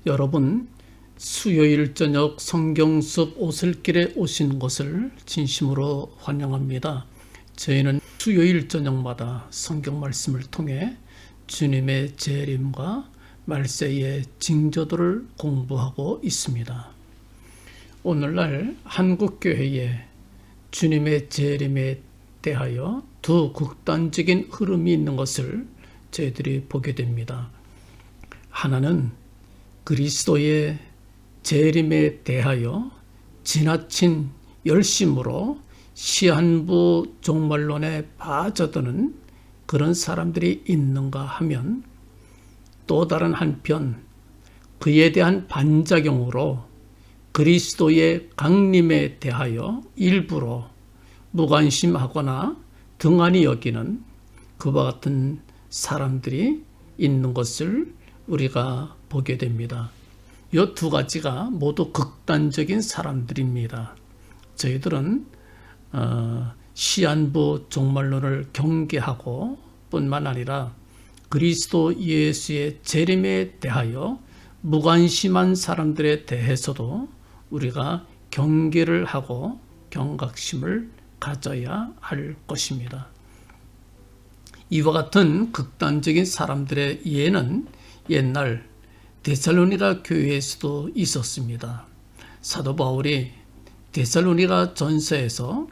여러분, 수요일 저녁 성경숲 오슬길에 오신 것을 진심으로 환영합니다. 저희는 수요일 저녁마다 성경 말씀을 통해 주님의 재림과 말세의 징조들을 공부하고 있습니다. 오늘날 한국교회에 주님의 재림에 대하여 두 극단적인 흐름이 있는 것을 저희들이 보게 됩니다. 하나는 그리스도의 재림에 대하여 지나친 열심으로 시한부 종말론에 빠져드는 그런 사람들이 있는가 하면, 또 다른 한편 그에 대한 반작용으로 그리스도의 강림에 대하여 일부러 무관심하거나 등한히 여기는 그와 같은 사람들이 있는 것을 우리가 보게 됩니다. 이 두 가지가 모두 극단적인 사람들입니다. 저희들은 시한부 종말론을 경계하고 뿐만 아니라 그리스도 예수의 재림에 대하여 무관심한 사람들에 대해서도 우리가 경계를 하고 경각심을 가져야 할 것입니다. 이와 같은 극단적인 사람들의 예는 옛날 데살로니가 교회에서도 있었습니다. 사도 바울이 데살로니가 전서에서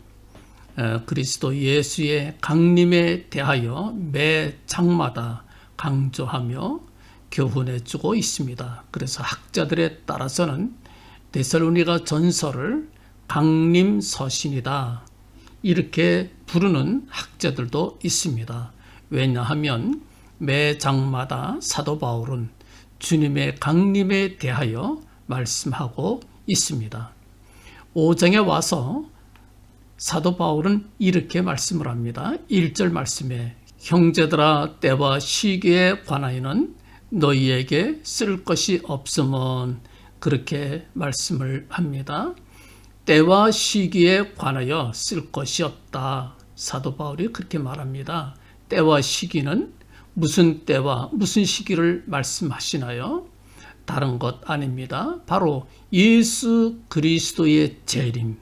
그리스도 예수의 강림에 대하여 매 장마다 강조하며 교훈해주고 있습니다. 그래서 학자들에 따라서는 데살로니가 전서를 강림서신이다, 이렇게 부르는 학자들도 있습니다. 왜냐하면 매 장마다 사도 바울은 주님의 강림에 대하여 말씀하고 있습니다. 5장에 와서 사도 바울은 이렇게 말씀을 합니다. 1절 말씀에 형제들아, 때와 시기에 관하여는 너희에게 쓸 것이 없음은, 그렇게 말씀을 합니다. 때와 시기에 관하여 쓸 것이 없다. 사도 바울이 그렇게 말합니다. 때와 시기는 무슨 때와 무슨 시기를 말씀하시나요? 다른 것 아닙니다. 바로 예수 그리스도의 재림,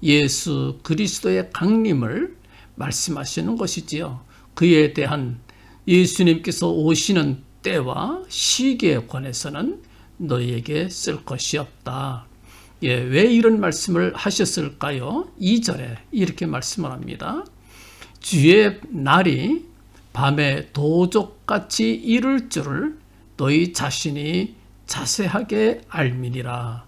예수 그리스도의 강림을 말씀하시는 것이지요. 그에 대한 예수님께서 오시는 때와 시기에 관해서는 너희에게 쓸 것이 없다. 왜 이런 말씀을 하셨을까요? 2절에 이렇게 말씀을 합니다. 주의 날이 밤에 도적같이 이를 줄을 너희 자신이 자세하게 알미니라.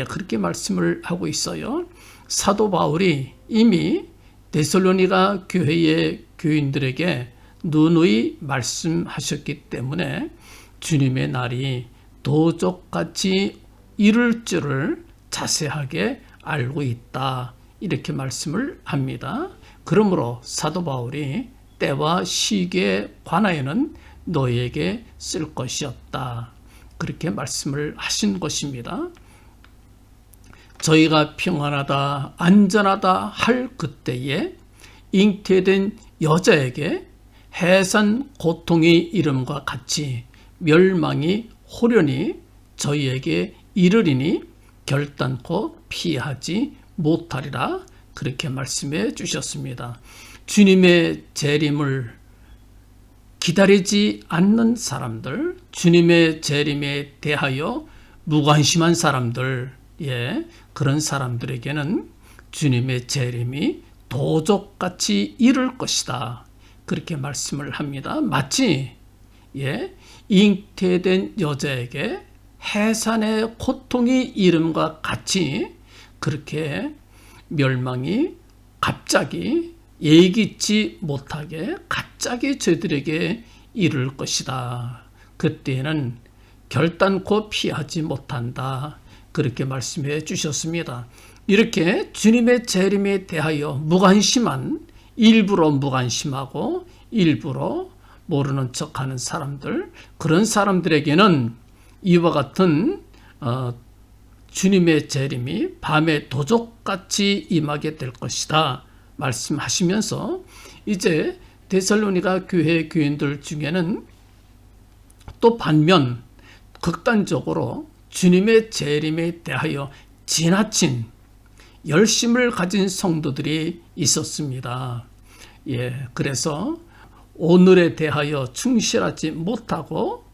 그렇게 말씀을 하고 있어요. 사도 바울이 이미 데살로니가 교회의 교인들에게 누누이 말씀하셨기 때문에 주님의 날이 도적같이 이를 줄을 자세하게 알고 있다, 이렇게 말씀을 합니다. 그러므로 사도 바울이 때와 시기에 관하여는 너희에게 쓸 것이 없다, 그렇게 말씀을 하신 것입니다. 저희가 평안하다, 안전하다 할 그때에 잉태된 여자에게 해산 고통의 이름과 같이 멸망이 호련히 저희에게 이르리니 결단코 피하지 못하리라, 그렇게 말씀해 주셨습니다. 주님의 재림을 기다리지 않는 사람들, 주님의 재림에 대하여 무관심한 사람들, 그런 사람들에게는 주님의 재림이 도적같이 이를 것이다, 그렇게 말씀을 합니다. 마치 잉태된 여자에게 해산의 고통이 이름과 같이 그렇게 멸망이 갑자기 예기치 못하게 갑자기 저희들에게 이를 것이다. 그때는 결단코 피하지 못한다, 그렇게 말씀해 주셨습니다. 이렇게 주님의 재림에 대하여 무관심한, 일부러 무관심하고 일부러 모르는 척하는 사람들, 그런 사람들에게는 이와 같은 주님의 재림이 밤에 도적같이 임하게 될 것이다 말씀하시면서, 이제 데살로니가 교회 교인들 중에는 또 반면 극단적으로 주님의 재림에 대하여 지나친 열심을 가진 성도들이 있었습니다. 그래서 오늘에 대하여 충실하지 못하고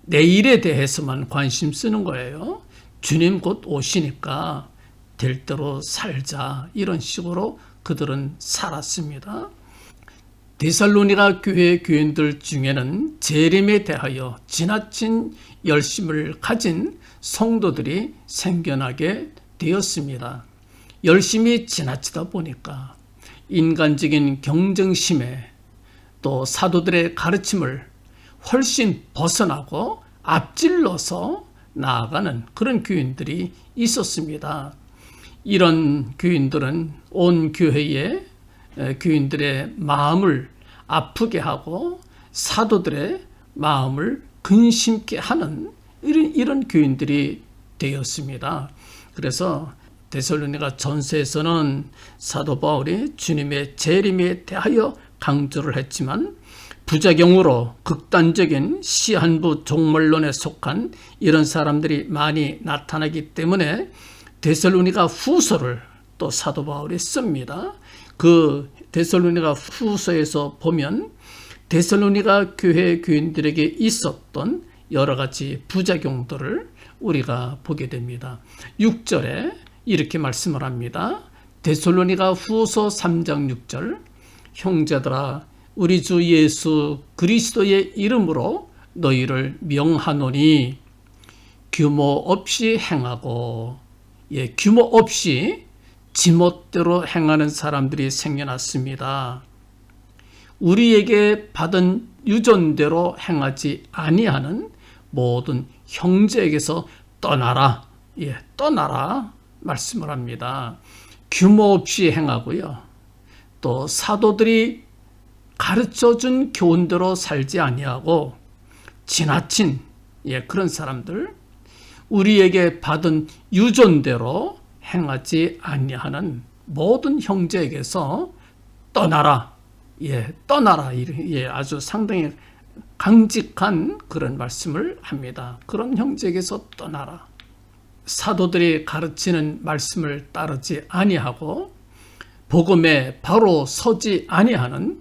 내일에 대해서만 관심 쓰는 거예요. 주님 곧 오시니까 될 대로 살자, 이런 식으로 그들은 살았습니다. 데살로니가 교회 교인들 중에는 재림에 대하여 지나친 열심을 가진 성도들이 생겨나게 되었습니다. 열심이 지나치다 보니까 인간적인 경쟁심에 또 사도들의 가르침을 훨씬 벗어나고 앞질러서 나아가는 그런 교인들이 있었습니다. 이런 교인들은 온 교회의 교인들의 마음을 아프게 하고 사도들의 마음을 근심케 하는 이런 교인들이 되었습니다. 그래서 데살로니가 전서에서는 사도 바울이 주님의 재림에 대하여 강조를 했지만 부작용으로 극단적인 시한부 종말론에 속한 이런 사람들이 많이 나타나기 때문에 데살로니가 후서를 또 사도 바울이 씁니다. 그 데살로니가 후서에서 보면 데살로니가 교회 교인들에게 있었던 여러 가지 부작용들을 우리가 보게 됩니다. 6절에 이렇게 말씀을 합니다. 데살로니가 후서 3장 6절, 형제들아 우리 주 예수 그리스도의 이름으로 너희를 명하노니 규모 없이 행하고, 규모 없이 지멋대로 행하는 사람들이 생겨났습니다. 우리에게 받은 유전대로 행하지 아니하는 모든 형제에게서 떠나라, 떠나라 말씀을 합니다. 규모 없이 행하고요, 또 사도들이 가르쳐준 교훈대로 살지 아니하고 지나친 그런 사람들, 우리에게 받은 유전대로 행하지 아니하는 모든 형제에게서 떠나라, 떠나라, 아주 상당히 강직한 그런 말씀을 합니다. 그런 형제에게서 떠나라. 사도들이 가르치는 말씀을 따르지 아니하고 복음에 바로 서지 아니하는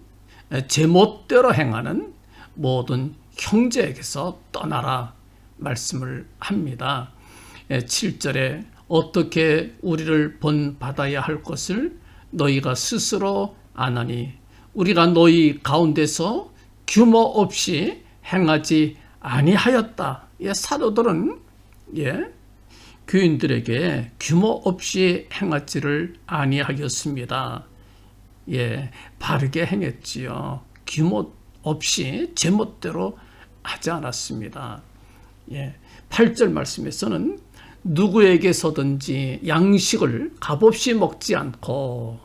제멋대로 행하는 모든 형제에게서 떠나라 말씀을 합니다. 7절에 어떻게 우리를 본받아야 할 것을 너희가 스스로 아나니 우리가 너희 가운데서 규모 없이 행하지 아니하였다. 사도들은 교인들에게 규모 없이 행하지를 아니하였습니다. 바르게 행했지요. 규모 없이 제멋대로 하지 않았습니다. 8절 말씀에서는 누구에게서든지 양식을 값없이 먹지 않고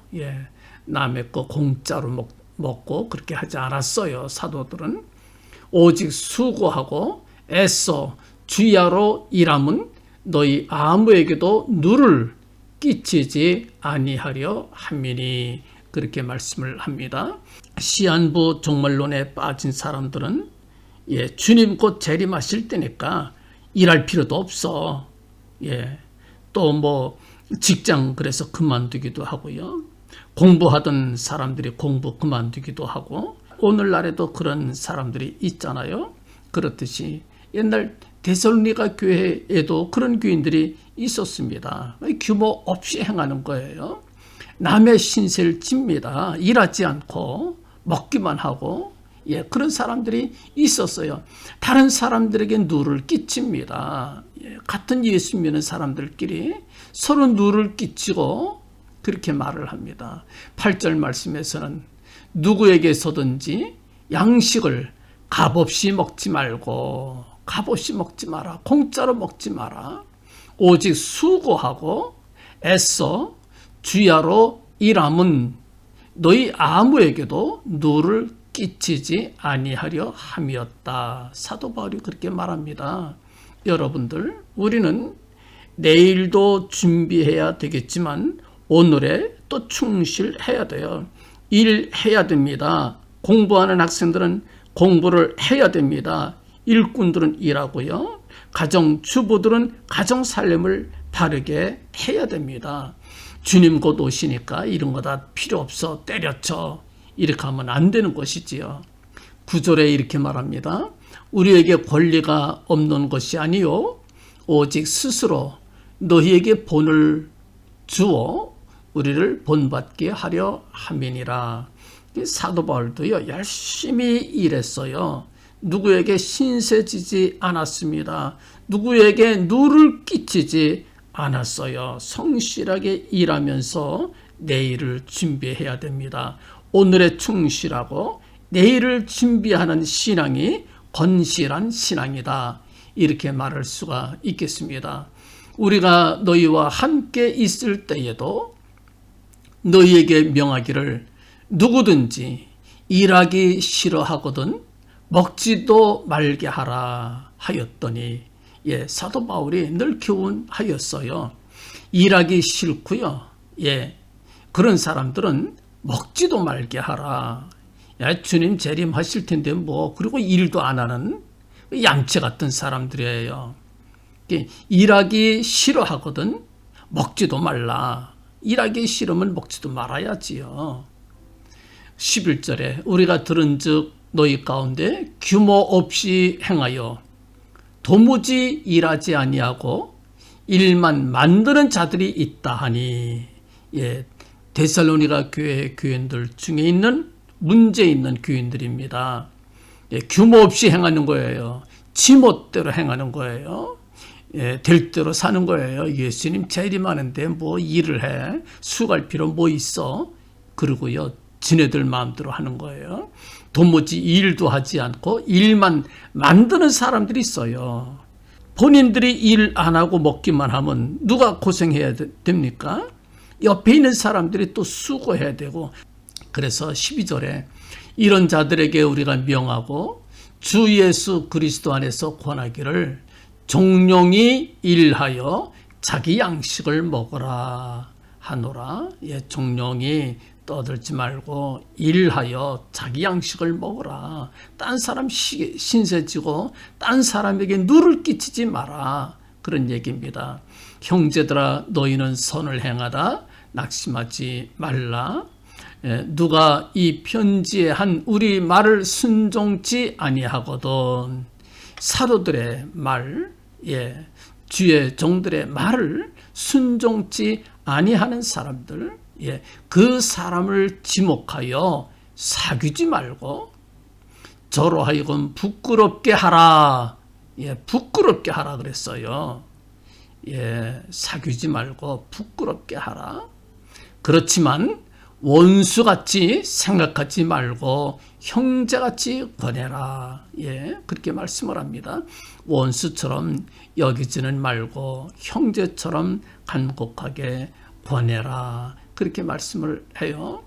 남의 거 공짜로 먹고 그렇게 하지 않았어요. 사도들은 오직 수고하고 애써 주야로 일함은 너희 아무에게도 누를 끼치지 아니하려 함이니, 그렇게 말씀을 합니다. 시한부 종말론에 빠진 사람들은 주님 곧 재림하실 때니까 일할 필요도 없어. 또 뭐 직장 그래서 그만두기도 하고요. 공부하던 사람들이 공부 그만두기도 하고, 오늘날에도 그런 사람들이 있잖아요. 그렇듯이 옛날 데살로니가 교회에도 그런 교인들이 있었습니다. 규모 없이 행하는 거예요. 남의 신세를 집니다. 일하지 않고 먹기만 하고, 그런 사람들이 있었어요. 다른 사람들에게 누를 끼칩니다. 같은 예수 믿는 사람들끼리 서로 누를 끼치고 그렇게 말을 합니다. 8절 말씀에서는 누구에게서든지 양식을 값없이 먹지 말고, 값없이 먹지 마라, 공짜로 먹지 마라, 오직 수고하고 애써 주야로 일함은 너희 아무에게도 누를 끼치지 아니하려 함이었다. 사도 바울이 그렇게 말합니다. 여러분들, 우리는 내일도 준비해야 되겠지만 오늘에 또 충실해야 돼요. 일해야 됩니다. 공부하는 학생들은 공부를 해야 됩니다. 일꾼들은 일하고요. 가정주부들은 가정 살림을 바르게 해야 됩니다. 주님 곧 오시니까 이런 거 다 필요 없어 때려쳐 이렇게 하면 안 되는 것이지요. 9절에 이렇게 말합니다. 우리에게 권리가 없는 것이 아니요 오직 스스로 너희에게 본을 주어 우리를 본받게 하려 함이니라. 사도 바울도요 열심히 일했어요. 누구에게 신세지지 않았습니다. 누구에게 누를 끼치지 않았어요. 성실하게 일하면서 내일을 준비해야 됩니다. 오늘에 충실하고 내일을 준비하는 신앙이 건실한 신앙이다. 이렇게 말할 수가 있겠습니다. 우리가 너희와 함께 있을 때에도 너희에게 명하기를 누구든지 일하기 싫어하거든 먹지도 말게 하라 하였더니 사도 바울이 늘 교훈하였어요. 일하기 싫고요. 그런 사람들은 먹지도 말게 하라. 주님 재림하실 텐데 그리고 일도 안 하는 얌체 같은 사람들이에요. 일하기 싫어하거든 먹지도 말라. 일하기 싫으면 먹지도 말아야지요. 11절에 우리가 들은즉 너희 가운데 규모 없이 행하여 도무지 일하지 아니하고 일만 만드는 자들이 있다 하니 데살로니가 교회 교인들 중에 있는 문제 있는 교인들입니다. 규모 없이 행하는 거예요. 지멋대로 행하는 거예요. 될 대로 사는 거예요. 예수님 재림하는데 일을 해. 수고할 필요 있어. 그러고요. 지네들 마음대로 하는 거예요. 도무지 일도 하지 않고 일만 만드는 사람들이 있어요. 본인들이 일 안 하고 먹기만 하면 누가 고생해야 됩니까? 옆에 있는 사람들이 또 수고해야 되고. 그래서 12절에 이런 자들에게 우리가 명하고 주 예수 그리스도 안에서 권하기를 종용이 일하여 자기 양식을 먹으라 하노라. 종용이 떠들지 말고 일하여 자기 양식을 먹으라. 딴 사람 신세지고 딴 사람에게 누를 끼치지 마라. 그런 얘기입니다. 형제들아 너희는 선을 행하다 낙심하지 말라. 누가 이 편지에 한 우리 말을 순종치 아니하거든. 사도들의 말, 주의 종들의 말을 순종치 아니하는 사람들, 그 사람을 지목하여 사귀지 말고 저로 하여금 부끄럽게 하라. 부끄럽게 하라 그랬어요. 사귀지 말고 부끄럽게 하라. 그렇지만 원수같이 생각하지 말고 형제같이 권해라. 그렇게 말씀을 합니다. 원수처럼 여기지는 말고 형제처럼 간곡하게 권해라. 그렇게 말씀을 해요.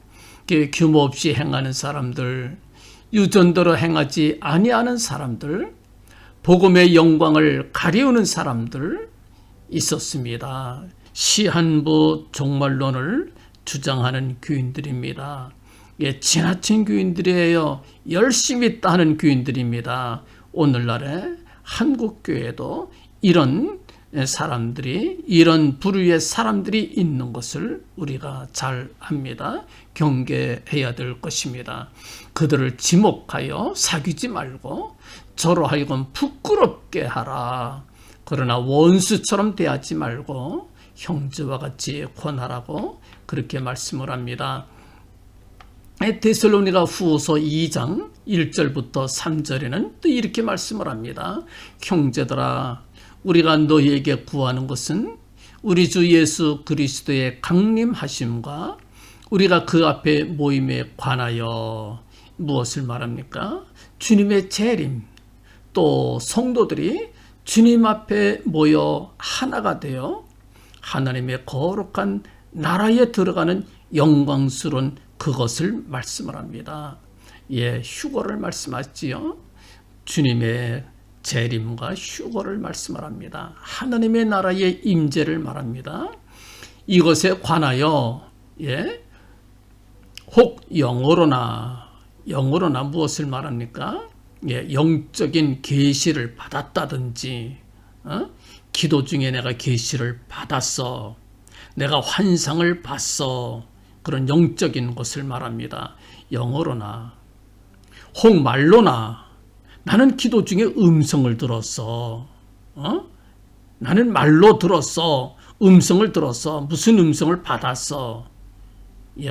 규모 없이 행하는 사람들, 유전대로 행하지 아니하는 사람들, 복음의 영광을 가리우는 사람들 있었습니다. 시한부 종말론을 주장하는 교인들입니다. 지나친 교인들이에요. 열심히 따는 교인들입니다. 오늘날의 한국교회도 이런 사람들이, 이런 부류의 사람들이 있는 것을 우리가 잘 압니다. 경계해야 될 것입니다. 그들을 지목하여 사귀지 말고 저로 하여금 부끄럽게 하라. 그러나 원수처럼 대하지 말고 형제와 같이 권하라고 그렇게 말씀을 합니다. 데살로니가 후서 2장 1절부터 3절에는 또 이렇게 말씀을 합니다. 형제들아 우리가 너희에게 구하는 것은 우리 주 예수 그리스도의 강림하심과 우리가 그 앞에 모임에 관하여 무엇을 말합니까? 주님의 재림, 또 성도들이 주님 앞에 모여 하나가 되어 하나님의 거룩한 나라에 들어가는 영광스러운 그것을 말씀을 합니다. 휴거를 말씀하지요. 주님의 재림과 휴거를 말씀을 합니다. 하나님의 나라의 임재를 말합니다. 이것에 관하여 혹 영어로나 무엇을 말합니까? 영적인 계시를 받았다든지, 기도 중에 내가 계시를 받았어, 내가 환상을 봤어, 그런 영적인 것을 말합니다. 영어로나 혹 말로나 나는 기도 중에 음성을 들었어. 나는 말로 들었어. 음성을 들었어. 무슨 음성을 받았어.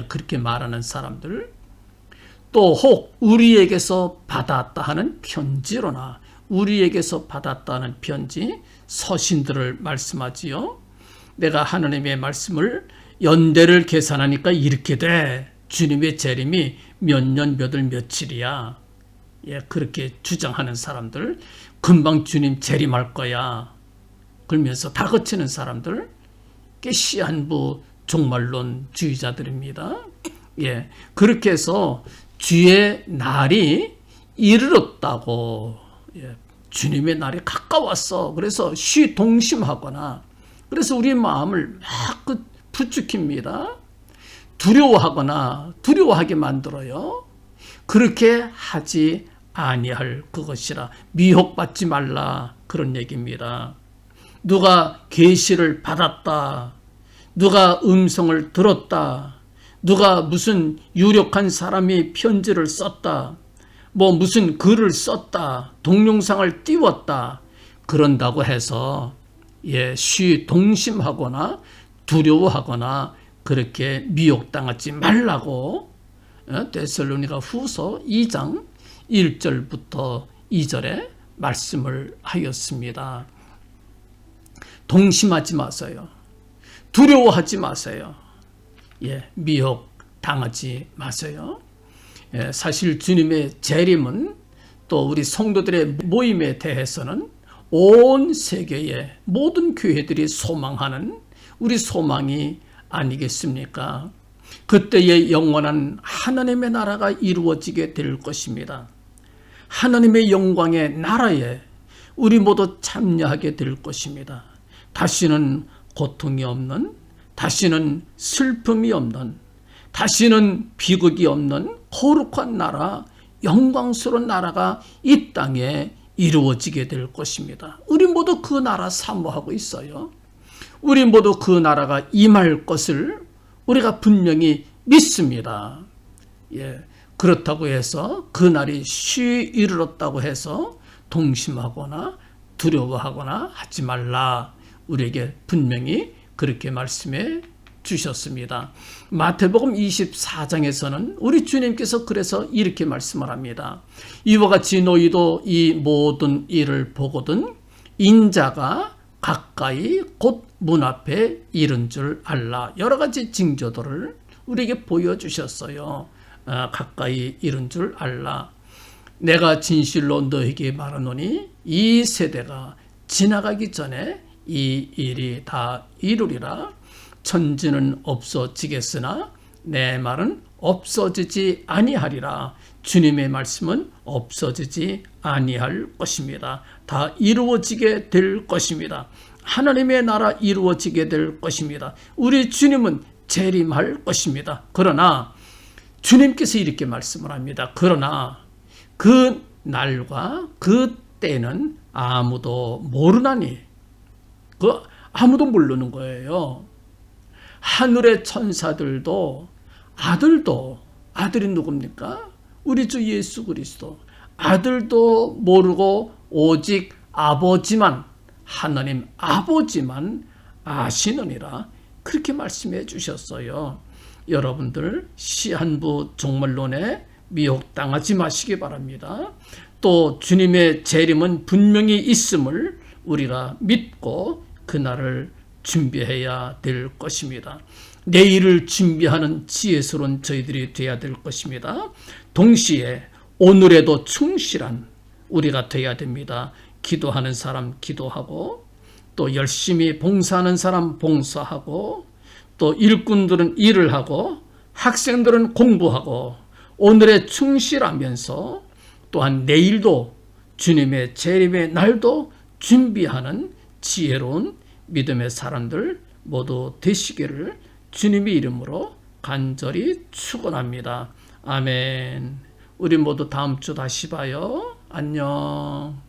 그렇게 말하는 사람들. 또 혹 우리에게서 받았다 하는 편지로나 우리에게서 받았다 하는 편지, 서신들을 말씀하지요. 내가 하나님의 말씀을 연대를 계산하니까 이렇게 돼. 주님의 재림이 몇 년 몇 월 며칠이야. 그렇게 주장하는 사람들, 금방 주님 재림할 거야 그러면서 다그치는 사람들, 시한부 종말론주의자들입니다. 그렇게 해서 주의 날이 이르렀다고, 주님의 날이 가까웠어, 그래서 시동심하거나, 그래서 우리 마음을 막 부추깁니다. 두려워하거나 두려워하게 만들어요. 그렇게 하지 아니할 그것이라, 미혹받지 말라, 그런 얘기입니다. 누가 계시를 받았다, 누가 음성을 들었다, 누가 무슨 유력한 사람이 편지를 썼다, 무슨 글을 썼다, 동영상을 띄웠다, 그런다고 해서 시동심하거나 두려워하거나 그렇게 미혹당하지 말라고 데살로니가 후서 2장 1절부터 2절에 말씀을 하였습니다. 동심하지 마세요. 두려워하지 마세요. 미혹당하지 마세요. 사실 주님의 재림은 또 우리 성도들의 모임에 대해서는 온 세계의 모든 교회들이 소망하는 우리 소망이 아니겠습니까? 그때의 영원한 하나님의 나라가 이루어지게 될 것입니다. 하나님의 영광의 나라에 우리 모두 참여하게 될 것입니다. 다시는 고통이 없는, 다시는 슬픔이 없는, 다시는 비극이 없는 거룩한 나라, 영광스러운 나라가 이 땅에 이루어지게 될 것입니다. 우리 모두 그 나라 사모하고 있어요. 우리 모두 그 나라가 임할 것을 우리가 분명히 믿습니다. 그렇다고 해서 그 날이 이르렀다고 해서 동심하거나 두려워하거나 하지 말라, 우리에게 분명히 그렇게 말씀해 주셨습니다. 마태복음 24장에서는 우리 주님께서 그래서 이렇게 말씀을 합니다. 이와 같이 너희도 이 모든 일을 보거든 인자가 가까이 곧 문 앞에 이른 줄 알라. 여러 가지 징조들을 우리에게 보여주셨어요. 가까이 이른 줄 알라. 내가 진실로 너에게 말하노니 이 세대가 지나가기 전에 이 일이 다 이루리라. 천지는 없어지겠으나 내 말은 없어지지 아니하리라. 주님의 말씀은 없어지지 아니할 것입니다. 다 이루어지게 될 것입니다. 하나님의 나라 이루어지게 될 것입니다. 우리 주님은 재림할 것입니다. 그러나 주님께서 이렇게 말씀을 합니다. 그러나 그 날과 그 때는 아무도 모르나니, 아무도 모르는 거예요. 하늘의 천사들도, 아들이 누굽니까? 우리 주 예수 그리스도. 아들도 모르고 오직 아버지만, 하나님 아버지만 아시느니라. 그렇게 말씀해 주셨어요. 여러분들 시한부 종말론에 미혹당하지 마시기 바랍니다. 또 주님의 재림은 분명히 있음을 우리가 믿고 그날을 준비해야 될 것입니다. 내일을 준비하는 지혜스러운 저희들이 되어야 될 것입니다. 동시에 오늘에도 충실한 우리가 되어야 됩니다. 기도하는 사람 기도하고, 또 열심히 봉사하는 사람 봉사하고, 또 일꾼들은 일을 하고, 학생들은 공부하고, 오늘에 충실하면서 또한 내일도 주님의 재림의 날도 준비하는 지혜로운 믿음의 사람들 모두 되시기를 주님의 이름으로 간절히 축원합니다. 아멘. 우리 모두 다음 주 다시 봐요. 안녕.